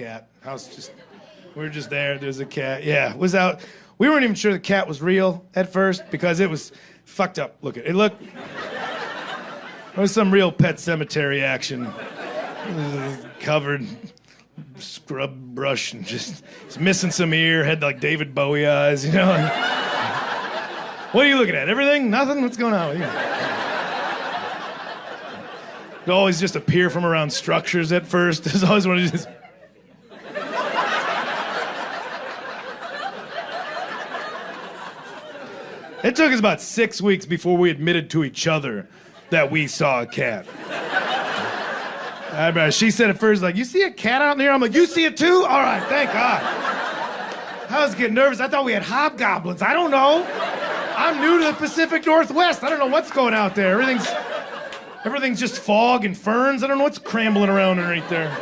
cat. We were just there. There's a cat. Yeah, it was out. We weren't even sure the cat was real at first because it was fucked up looking. It looked. There was some real Pet Cemetery action. Covered, scrub brush, and just missing some ear. Had like David Bowie eyes, you know. What are you looking at? Everything? Nothing? What's going on with you? It'd always just appear from around structures at first. There's always one of these. It took us about 6 weeks before we admitted to each other that we saw a cat. I remember she said at first, like, you see a cat out there? I'm like, you see it too? All right, thank God. I was getting nervous. I thought we had hobgoblins. I don't know. I'm new to the Pacific Northwest. I don't know what's going out there. Everything's just fog and ferns. I don't know what's crambling around underneath there.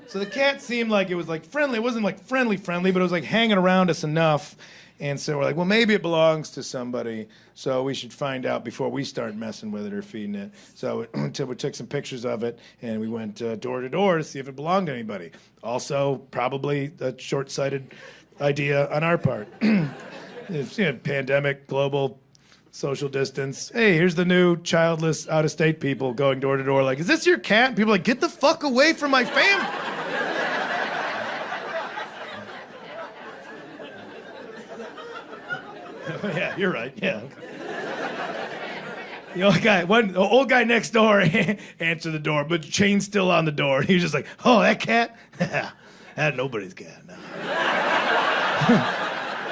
So the cat seemed like it was like friendly. It wasn't like friendly, but it was like hanging around us enough. And so we're like, well, maybe it belongs to somebody, so we should find out before we start messing with it or feeding it. So we took some pictures of it, and we went door to door to see if it belonged to anybody. Also, probably a short-sighted idea on our part. It's, pandemic, global, social distance. Hey, here's the new childless, out-of-state people going door to door like, is this your cat? And people are like, get the fuck away from my family. Yeah, you're right. Yeah. The old guy next door answered the door, but the chain's still on the door. He was just like, oh, that cat? That's nobody's cat. No.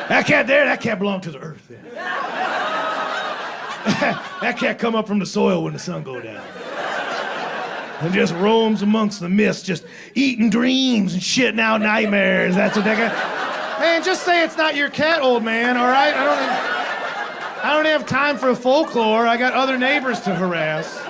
That cat there, that cat belonged to the earth. Yeah. That cat come up from the soil when the sun go down. And just roams amongst the mist, just eating dreams and shitting out nightmares. That's what that guy... Man, just say it's not your cat, old man, all right? I don't have time for folklore. I got other neighbors to harass.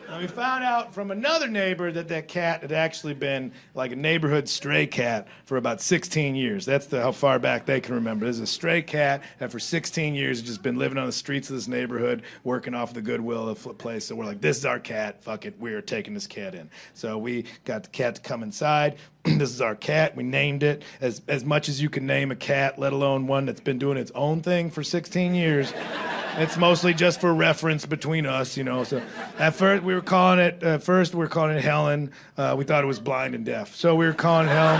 And we found out from another neighbor that cat had actually been like a neighborhood stray cat for about 16 years. That's how far back they can remember. This is a stray cat that for 16 years has just been living on the streets of this neighborhood, working off the goodwill of the place. So we're like, this is our cat. Fuck it. We are taking this cat in. So we got the cat to come inside. This is our cat. We named it as much as you can name a cat, let alone one that's been doing its own thing for 16 years. It's mostly just for reference between us, So at first we were calling it Helen. We thought it was blind and deaf, so we were calling it Helen.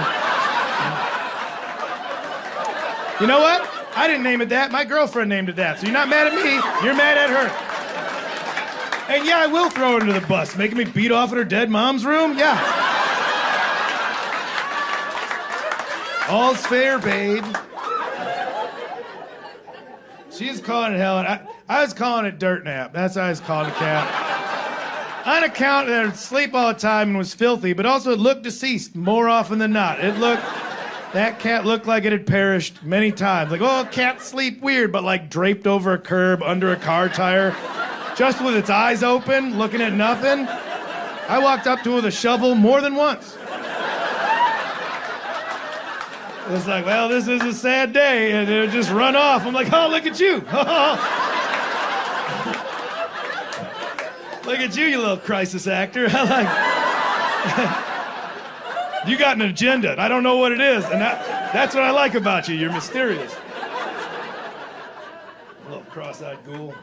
You know what? I didn't name it that. My girlfriend named it that. So you're not mad at me. You're mad at her. And yeah, I will throw her under the bus, making me beat off at her dead mom's room. Yeah. All's fair, babe. She's calling it Helen. I was calling it Dirt Nap. That's how I was calling the cat. On account that it sleep all the time and was filthy, but also it looked deceased more often than not. That cat looked like it had perished many times. Like, oh, cats sleep weird, but like draped over a curb under a car tire, just with its eyes open, looking at nothing. I walked up to it with a shovel more than once. It was like, well, this is a sad day, and it'll just run off. I'm like, oh, look at you. Look at you little crisis actor. You got an agenda. I don't know what it is, and that's what I like about you. You're mysterious. A little cross-eyed ghoul.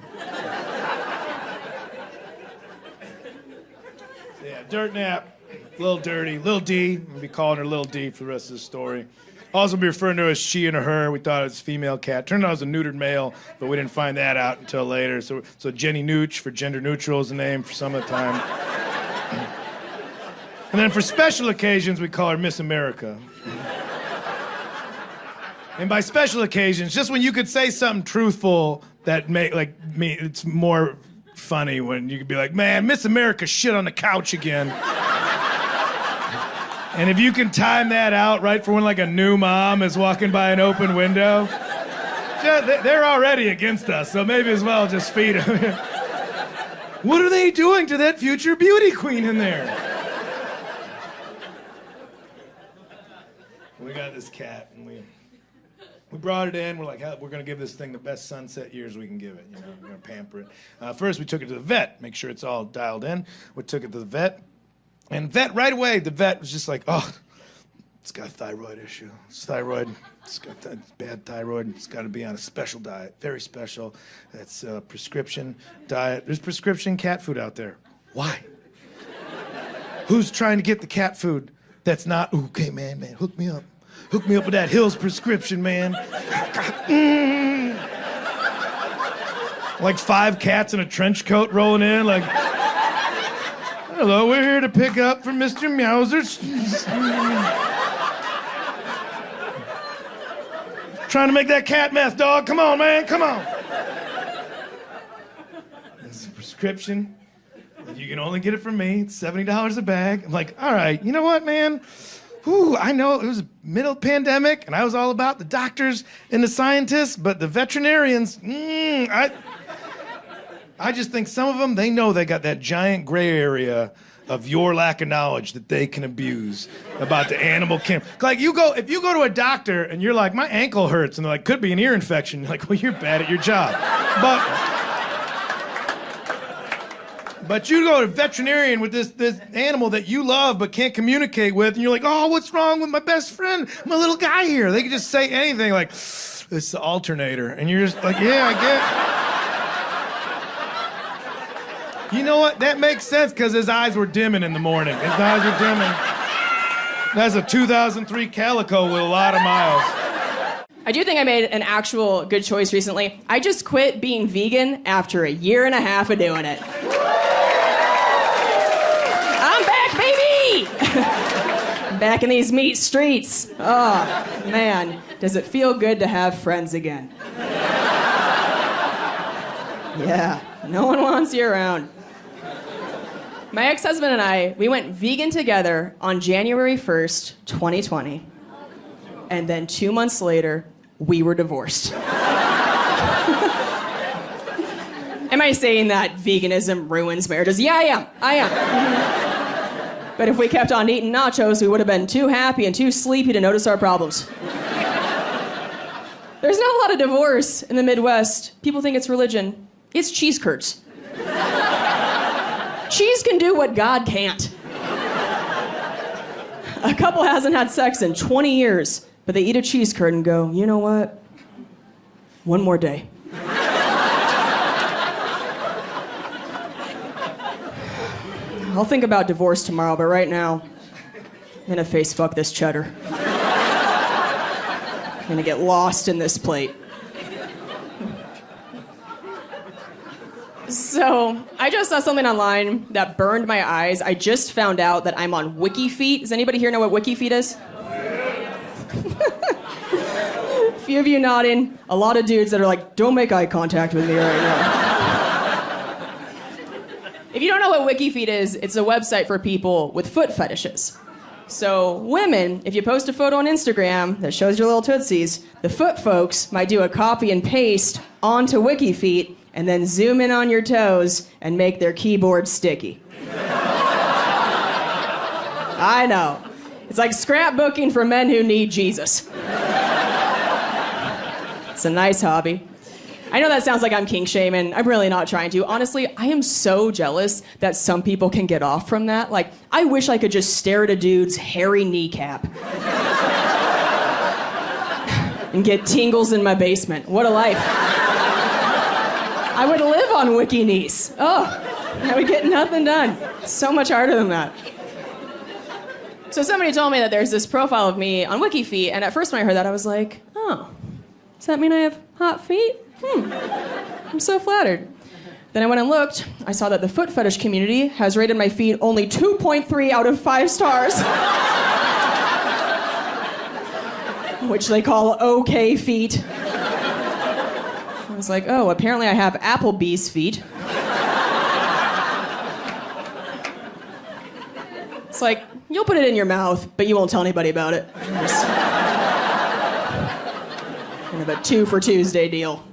Yeah, Dirt Nap, Little Dirty, Little D. We'll be calling her Little D for the rest of the story. Also be referring to her as she and a her. We thought it was a female cat. Turned out it was a neutered male, but we didn't find that out until later. So Jenny Nooch for gender neutral is the name for some of the time. And then for special occasions, we call her Miss America. And by special occasions, just when you could say something truthful that it's more funny when you could be like, man, Miss America shit on the couch again. And if you can time that out right for when like a new mom is walking by an open window, they're already against us, so maybe as well just feed them. What are they doing to that future beauty queen in there? We got this cat, and We brought it in. We're like, we're going to give this thing the best sunset years we can give it. We're going to pamper it. First, we took it to the vet, make sure it's all dialed in. We took it to the vet. And right away, the vet was just like, oh, it's got a thyroid issue. It's thyroid. It's got bad thyroid. It's got to be on a special diet, very special. That's a prescription diet. There's prescription cat food out there. Why? Who's trying to get the cat food that's not, okay, man, hook me up. Hook me up with that Hill's prescription, man. Like 5 cats in a trench coat rolling in, like, hello, we're here to pick up for Mr. Meowser. Trying to make that cat meth, dog. Come on, man, come on. This is a prescription. You can only get it from me. It's $70 a bag. I'm like, all right, you know what, man? Whew, I know it was middle pandemic, and I was all about the doctors and the scientists, but the veterinarians, I just think some of them, they know they got that giant gray area of your lack of knowledge that they can abuse about the animal camp. Like if you go to a doctor and you're like, my ankle hurts, and they're like, could be an ear infection. You're like, well, you're bad at your job. But you go to a veterinarian with this animal that you love but can't communicate with, and you're like, oh, what's wrong with my best friend, my little guy here? They can just say anything like, it's the alternator. And you're just like, yeah, I get it. You know what? That makes sense because his eyes were dimming in the morning. His eyes were dimming. That's a 2003 Calico with a lot of miles. I do think I made an actual good choice recently. I just quit being vegan after a year and a half of doing it. I'm back, baby! Back in these meat streets. Oh, man, does it feel good to have friends again? Yeah, no one wants you around. My ex-husband and I, we went vegan together on January 1st, 2020. And then 2 months later, we were divorced. Am I saying that veganism ruins marriages? Yeah, I am. But if we kept on eating nachos, we would have been too happy and too sleepy to notice our problems. There's not a lot of divorce in the Midwest. People think it's religion. It's cheese curds. Cheese can do what God can't. A couple hasn't had sex in 20 years, but they eat a cheese curd and go, you know what? One more day. I'll think about divorce tomorrow, but right now, I'm gonna face fuck this cheddar. I'm gonna get lost in this plate. So, I just saw something online that burned my eyes. I just found out that I'm on WikiFeet. Does anybody here know what WikiFeet is? A few of you nodding. A lot of dudes that are like, don't make eye contact with me right now. If you don't know what WikiFeet is, it's a website for people with foot fetishes. So women, if you post a photo on Instagram that shows your little tootsies, the foot folks might do a copy and paste onto WikiFeet and then zoom in on your toes and make their keyboard sticky. I know. It's like scrapbooking for men who need Jesus. It's a nice hobby. I know that sounds like I'm kink shaming. I'm really not trying to. Honestly, I am so jealous that some people can get off from that. Like, I wish I could just stare at a dude's hairy kneecap and get tingles in my basement. What a life. I would live on WikiKnees. Oh, I would get nothing done. It's so much harder than that. So somebody told me that there's this profile of me on WikiFeet, and at first when I heard that, I was like, oh, does that mean I have hot feet? I'm so flattered. Then I went and looked. I saw that the foot fetish community has rated my feet only 2.3 out of 5 stars. Which they call okay feet. I was like, oh, apparently I have Applebee's feet. It's like, you'll put it in your mouth, but you won't tell anybody about it. Just kind of a 2 for Tuesday deal.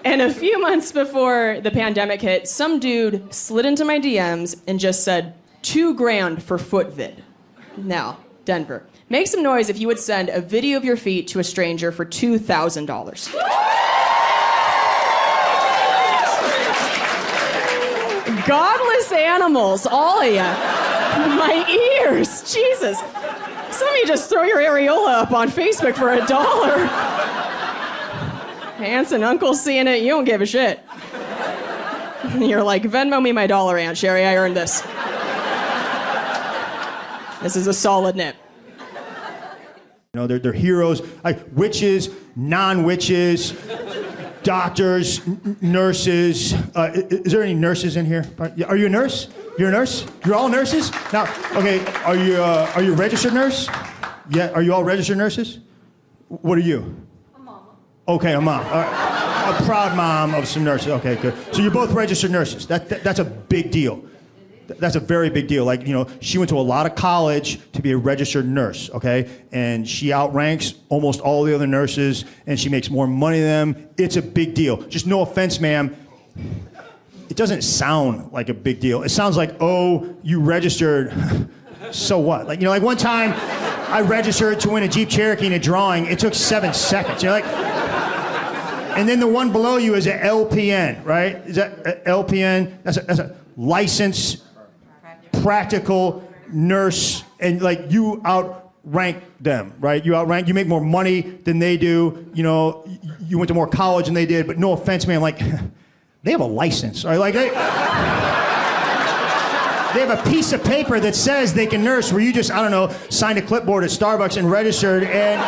And a few months before the pandemic hit, some dude slid into my DMs and just said, $2,000 for foot vid. Now, Denver, Make some noise if you would send a video of your feet to a stranger for $2,000. Godless animals, all of ya. My ears, Jesus. Some of you just throw your areola up on Facebook for $1. Aunts and uncles seeing it, you don't give a shit. You're like, Venmo me my dollar, Aunt Sherry, I earned this. This is a solid nip. You know, they're heroes, like witches, non-witches, doctors, nurses. Is there any nurses in here? Are you a nurse? You're a nurse? You're all nurses? Now, okay, are you a registered nurse? Yeah, are you all registered nurses? What are you? A mama. Okay, a mom. All right. A proud mom of some nurses. Okay, good. So you're both registered nurses. That's a big deal. That's a very big deal. Like, you know, she went to a lot of college to be a registered nurse, okay? And she outranks almost all the other nurses, and she makes more money than them. It's a big deal. Just no offense, ma'am. It doesn't sound like a big deal. It sounds like, oh, you registered. So what? Like, you know, like one time I registered to win a Jeep Cherokee in a drawing. It took 7 seconds. You're like, and then the one below you is an LPN, right? Is that LPN? That's a licensed, practical nurse, and like you outrank them, right? You make more money than they do. You know, you went to more college than they did. But no offense, man, like they have a license, right? Like they have a piece of paper that says they can nurse, where you just, I don't know, signed a clipboard at Starbucks and registered, and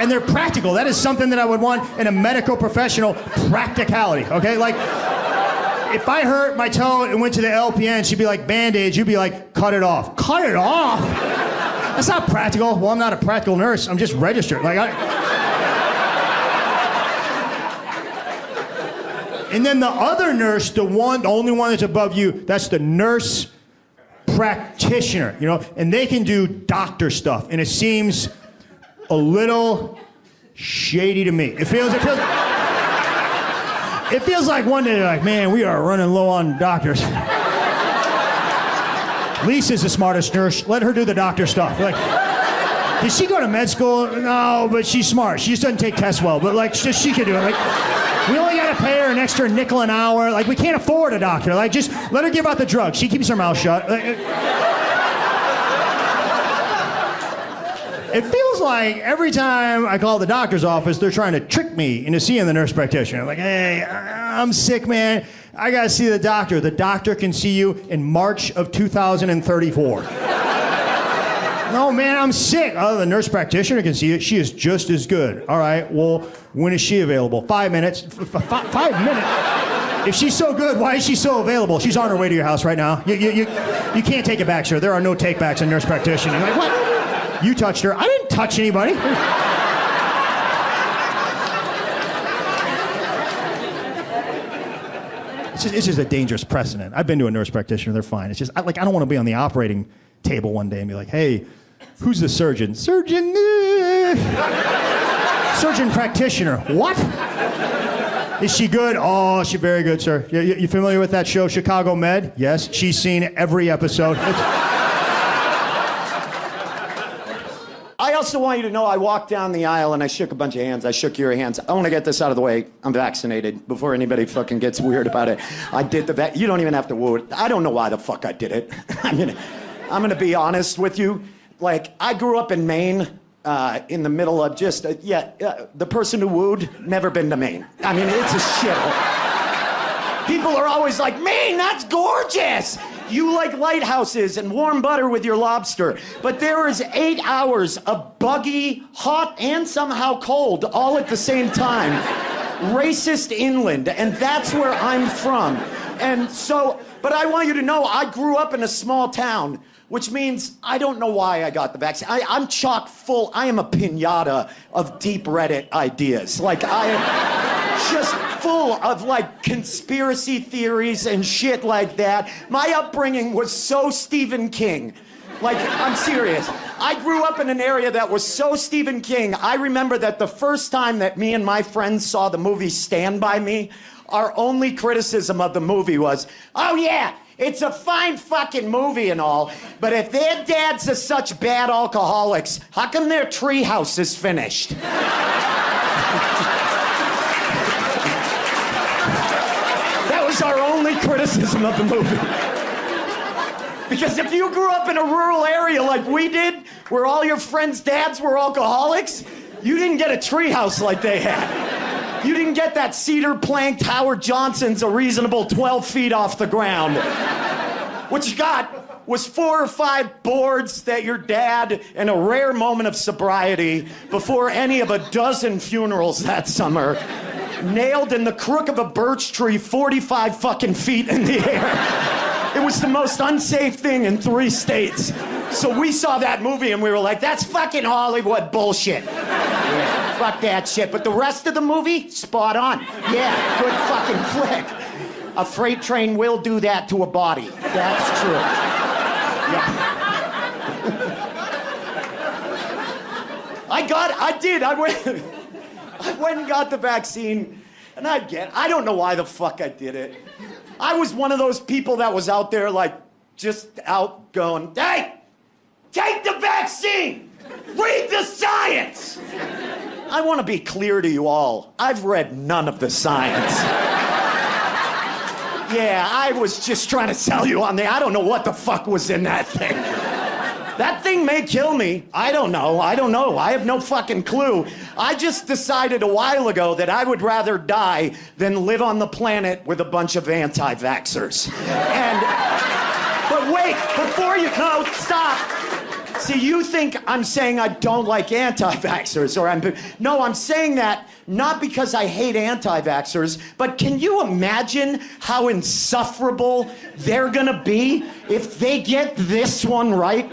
they're practical. That is something that I would want in a medical professional, practicality, okay? Like, if I hurt my toe and went to the LPN, she'd be like, Band-Aid, you'd be like, cut it off. Cut it off? That's not practical. Well, I'm not a practical nurse. I'm just registered. Like, And then the other nurse, the only one that's above you, that's the nurse practitioner, you know? And they can do doctor stuff, and it seems a little shady to me. It feels like one day they're like, man, we are running low on doctors. Lisa's the smartest nurse. Let her do the doctor stuff. Like, did she go to med school? No, but she's smart. She just doesn't take tests well. But like, she can do it. Like, we only gotta pay her an extra nickel an hour. Like, we can't afford a doctor. Like, just let her give out the drugs. She keeps her mouth shut. It feels like every time I call the doctor's office, they're trying to trick me into seeing the nurse practitioner. Like, hey, I'm sick, man. I gotta see the doctor. The doctor can see you in March of 2034. No, man, I'm sick. Oh, the nurse practitioner can see you. She is just as good. All right, well, when is she available? 5 minutes. 5 minutes? If she's so good, why is she so available? She's on her way to your house right now. You can't take it back, sir. There are no takebacks in nurse practitioner. You're like, what? You touched her. I didn't touch anybody. It's just a dangerous precedent. I've been to a nurse practitioner. They're fine. It's just, I don't want to be on the operating table one day and be like, hey, who's the surgeon? Surgeon. Surgeon practitioner. What? Is she good? Oh, she's very good, sir. You familiar with that show, Chicago Med? Yes. She's seen every episode. I also want you to know I walked down the aisle and I shook a bunch of hands. I shook your hands. I want to get this out of the way. I'm vaccinated before anybody fucking gets weird about it. I did the you don't even have to woo it. I don't know why the fuck I did it. I'm gonna be honest with you. Like, I grew up in Maine, in the middle of just, the person who wooed, never been to Maine. I mean, it's a shithole. People are always like, Maine, that's gorgeous. You like lighthouses and warm butter with your lobster. But there is 8 hours of buggy, hot, and somehow cold all at the same time. Racist inland, and that's where I'm from. And so, but I want you to know, I grew up in a small town, which means I don't know why I got the vaccine. I'm chock full. I am a piñata of deep Reddit ideas. Like, I am just full of, like, conspiracy theories and shit like that. My upbringing was so Stephen King. Like, I'm serious. I grew up in an area that was so Stephen King. I remember that the first time that me and my friends saw the movie Stand By Me, our only criticism of the movie was, oh yeah, It's a fine fucking movie and all, but if their dads are such bad alcoholics, how come their treehouse is finished? That was our only criticism of the movie. Because if you grew up in a rural area like we did, where all your friends' dads were alcoholics, you didn't get a treehouse like they had. You didn't get that cedar planked Howard Johnson's a reasonable 12 feet off the ground. What you got was 4 or 5 boards that your dad, in a rare moment of sobriety, before any of a dozen funerals that summer, nailed in the crook of a birch tree 45 fucking feet in the air. It was the most unsafe thing in 3 states. So we saw that movie and we were like, that's fucking Hollywood bullshit. Yeah, fuck that shit. But the rest of the movie, spot on. Yeah, good fucking flick. A freight train will do that to a body. That's true. Yeah. I went and got the vaccine, and I don't know why the fuck I did it. I was one of those people that was out there, like, just out going, hey, take the vaccine! Read the science! I want to be clear to you all. I've read none of the science. Yeah, I was just trying to sell you on I don't know what the fuck was in that thing. That thing may kill me. I don't know. I have no fucking clue. I just decided a while ago that I would rather die than live on the planet with a bunch of anti-vaxxers. But wait, before you go, stop. See, you think I'm saying I don't like anti-vaxxers, no, I'm saying that not because I hate anti-vaxxers, but can you imagine how insufferable they're gonna be if they get this one right?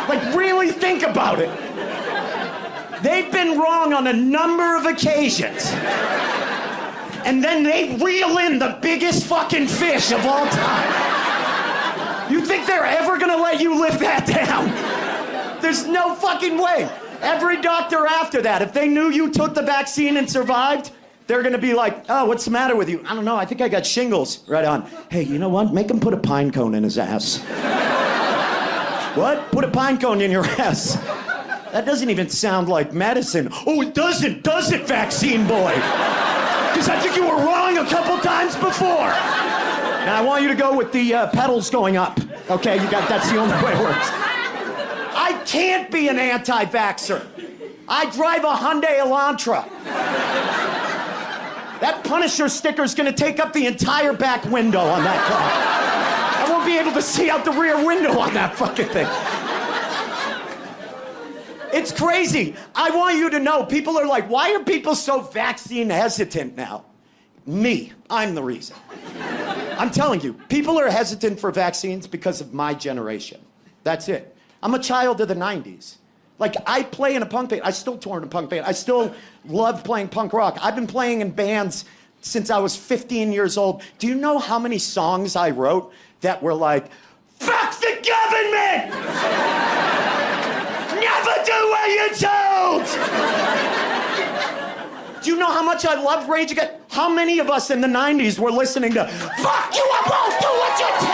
Like really think about it. They've been wrong on a number of occasions. And then they reel in the biggest fucking fish of all time. You think they're ever gonna let you live that down? There's no fucking way. Every doctor after that, if they knew you took the vaccine and survived, they're gonna be like, oh, what's the matter with you? I don't know, I think I got shingles. Right on. Hey, you know what? Make him put a pine cone in his ass. What? Put a pine cone in your ass. That doesn't even sound like medicine. Oh, it doesn't, does it, vaccine boy? Because I think you were wrong a couple times before. Now, I want you to go with the pedals going up. Okay, that's the only way it works. I can't be an anti-vaxxer. I drive a Hyundai Elantra. That Punisher sticker's gonna take up the entire back window on that car. I won't be able to see out the rear window on that fucking thing. It's crazy. I want you to know, people are like, why are people so vaccine hesitant now? Me, I'm the reason. I'm telling you, people are hesitant for vaccines because of my generation. That's it. I'm a child of the 90s. Like, I play in a punk band. I still tour in a punk band. I still love playing punk rock. I've been playing in bands since I was 15 years old. Do you know how many songs I wrote that were like, fuck the government! Never do what you're told! Do you know how much I love Rage Against? How many of us in the 90s were listening to, fuck you, I won't do what you're told!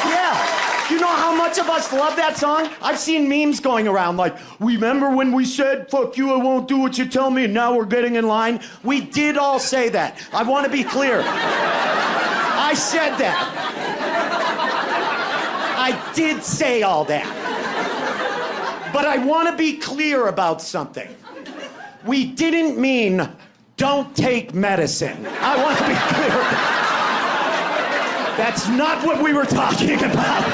Yeah. Do you know how much of us love that song? I've seen memes going around like, remember when we said, fuck you, I won't do what you tell me, and now we're getting in line? We did all say that. I want to be clear. I said that. I did say all that. But I want to be clear about something. We didn't mean don't take medicine. I want to be clear. That's not what we were talking about.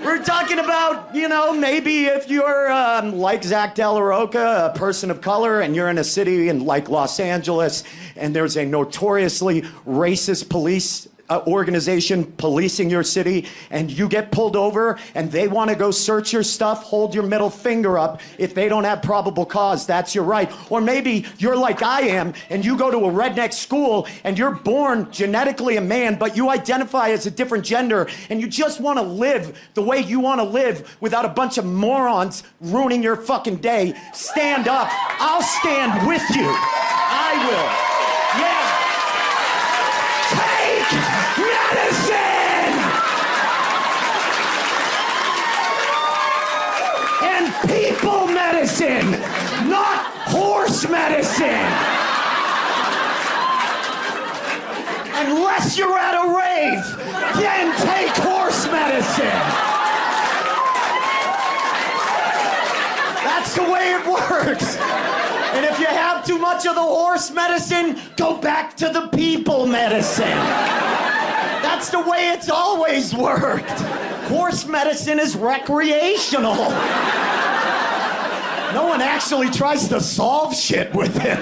We're talking about, maybe if you're like Zach De La Rocha, a person of color, and you're in a city like Los Angeles, and there's a notoriously racist police organization policing your city, and you get pulled over and they want to go search your stuff, hold your middle finger up if they don't have probable cause. That's your right. Or maybe you're like I am and you go to a redneck school and you're born genetically a man, but you identify as a different gender and you just want to live the way you want to live without a bunch of morons ruining your fucking day. Stand up. I'll stand with you. I I will. Yeah. Take medicine! And people medicine, not horse medicine. Unless you're at a rave, then take horse medicine. That's the way it works. And if you have too much of the horse medicine, go back to the people medicine. That's the way it's always worked. Horse medicine is recreational. No one actually tries to solve shit with it.